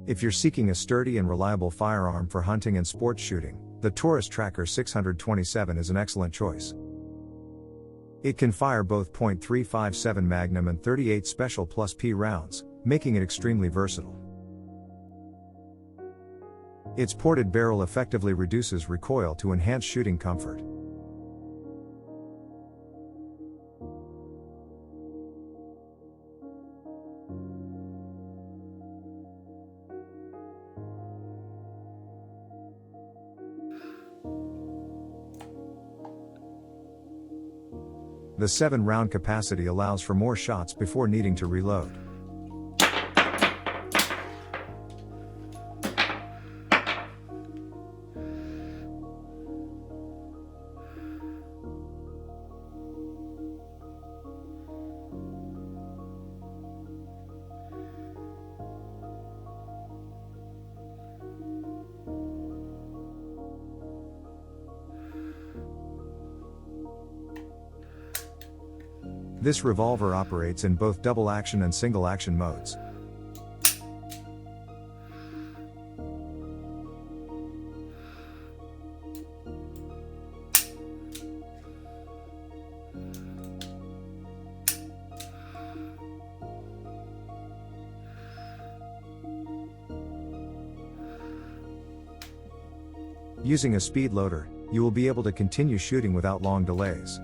If you're seeking a sturdy and reliable firearm for hunting and sports shooting, the Taurus Tracker 627 is an excellent choice. It can fire both .357 Magnum and 38 Special Plus P rounds, making it extremely versatile. Its ported barrel effectively reduces recoil to enhance shooting comfort. The 7-round capacity allows for more shots before needing to reload. This revolver operates in both double action and single action modes. Using a speed loader, you will be able to continue shooting without long delays.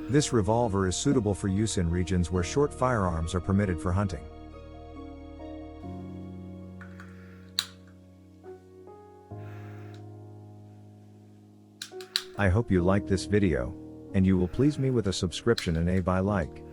This revolver is suitable for use in regions where short firearms are permitted for hunting. I hope you liked this video, and you will please me with a subscription and a like.